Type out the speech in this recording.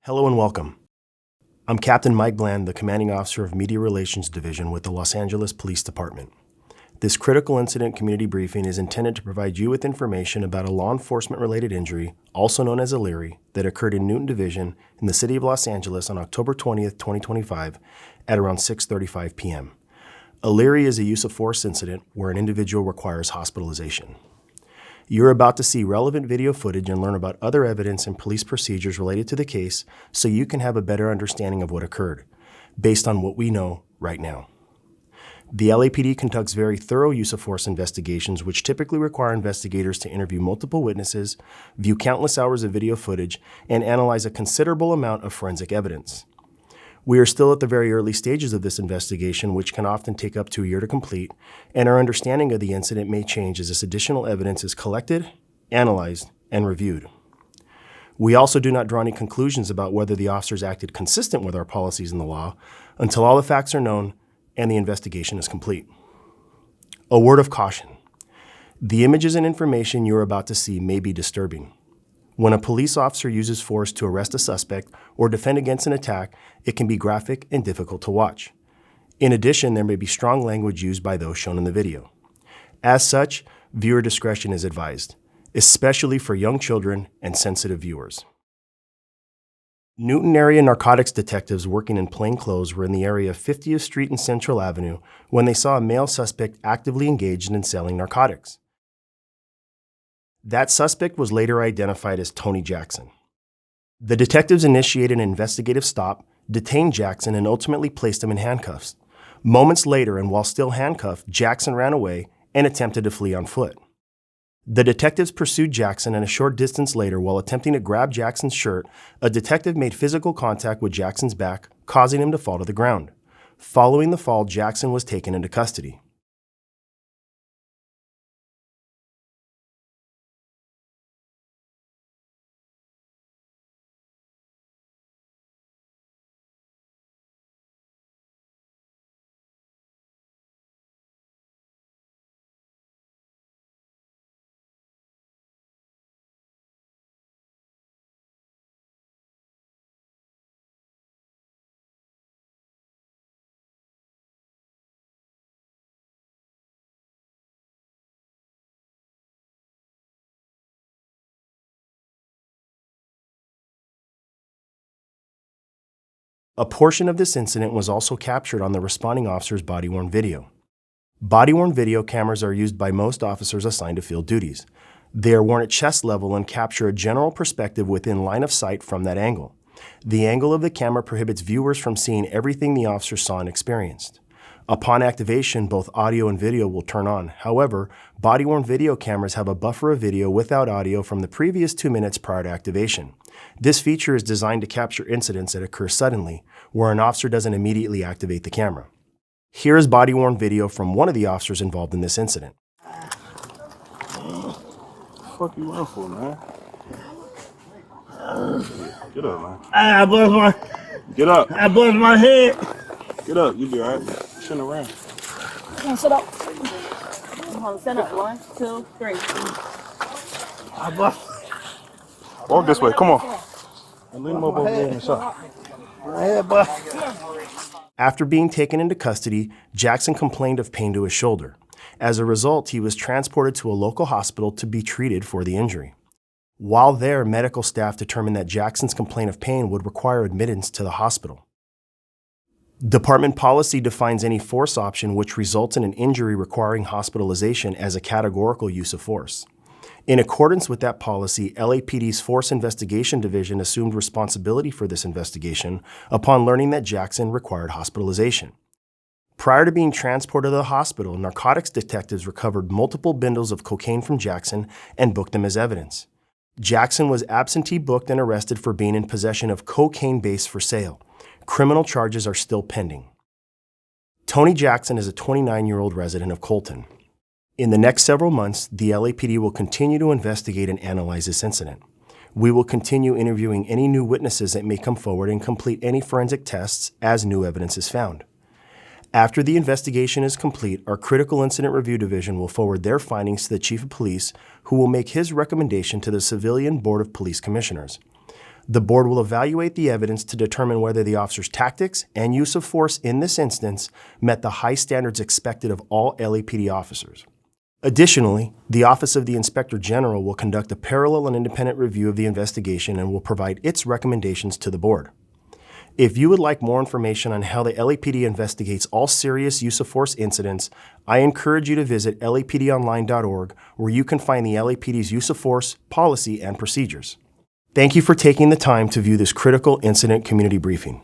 Hello and welcome. I'm Captain Mike Bland, the Commanding Officer of Media Relations Division with the Los Angeles Police Department. This critical incident community briefing is intended to provide you with information about a law enforcement-related injury, also known as a LERI, that occurred in Newton Division in the city of Los Angeles on October 20th, 2025 at around 6:35 p.m. A LERI is a use of force incident where an individual requires hospitalization. You're about to see relevant video footage and learn about other evidence and police procedures related to the case so you can have a better understanding of what occurred, based on what we know right now. The LAPD conducts very thorough use of force investigations, which typically require investigators to interview multiple witnesses, view countless hours of video footage, and analyze a considerable amount of forensic evidence. We are still at the very early stages of this investigation, which can often take up to a year to complete, and our understanding of the incident may change as this additional evidence is collected, analyzed, and reviewed. We also do not draw any conclusions about whether the officers acted consistent with our policies and the law until all the facts are known and the investigation is complete. A word of caution. The images and information you are about to see may be disturbing. When a police officer uses force to arrest a suspect or defend against an attack, it can be graphic and difficult to watch. In addition, there may be strong language used by those shown in the video. As such, viewer discretion is advised, especially for young children and sensitive viewers. Newton area narcotics detectives working in plainclothes were in the area of 50th Street and Central Avenue when they saw a male suspect actively engaged in selling narcotics. That suspect was later identified as Tony Jackson. The detectives initiated an investigative stop, detained Jackson, and ultimately placed him in handcuffs. Moments later, and while still handcuffed, Jackson ran away and attempted to flee on foot. The detectives pursued Jackson, and a short distance later, while attempting to grab Jackson's shirt, a detective made physical contact with Jackson's back, causing him to fall to the ground. Following the fall, Jackson was taken into custody. A portion of this incident was also captured on the responding officer's body-worn video. Body-worn video cameras are used by most officers assigned to field duties. They are worn at chest level and capture a general perspective within line of sight from that angle. The angle of the camera prohibits viewers from seeing everything the officer saw and experienced. Upon activation, both audio and video will turn on. However, body-worn video cameras have a buffer of video without audio from the previous 2 minutes prior to activation. This feature is designed to capture incidents that occur suddenly, where an officer doesn't immediately activate the camera. Here is body-worn video from one of the officers involved in this incident. What the fuck you run for, man? Get up, man. I bust my. Get up. I bust my head. Get up. You be alright. Shouldn't have ran. Come on, sit up. Come on, stand up. 1, 2, 3. I bust Walk this way. Come on. And lean him up over there in the shot. my head, bust. After being taken into custody, Jackson complained of pain to his shoulder. As a result, he was transported to a local hospital to be treated for the injury. While there, medical staff determined that Jackson's complaint of pain would require admittance to the hospital. Department policy defines any force option which results in an injury requiring hospitalization as a categorical use of force. In accordance with that policy, LAPD's Force Investigation Division assumed responsibility for this investigation upon learning that Jackson required hospitalization. Prior to being transported to the hospital, narcotics detectives recovered multiple bundles of cocaine from Jackson and booked them as evidence. Jackson was absentee booked and arrested for being in possession of cocaine base for sale. Criminal charges are still pending. Tony Jackson is a 29-year-old resident of Colton. In the next several months, the LAPD will continue to investigate and analyze this incident. We will continue interviewing any new witnesses that may come forward and complete any forensic tests as new evidence is found. After the investigation is complete, our Critical Incident Review Division will forward their findings to the Chief of Police, who will make his recommendation to the Civilian Board of Police Commissioners. The board will evaluate the evidence to determine whether the officer's tactics and use of force in this instance met the high standards expected of all LAPD officers. Additionally, the Office of the Inspector General will conduct a parallel and independent review of the investigation and will provide its recommendations to the board. If you would like more information on how the LAPD investigates all serious use of force incidents, I encourage you to visit lapdonline.org, where you can find the LAPD's use of force, policy, and procedures. Thank you for taking the time to view this critical incident community briefing.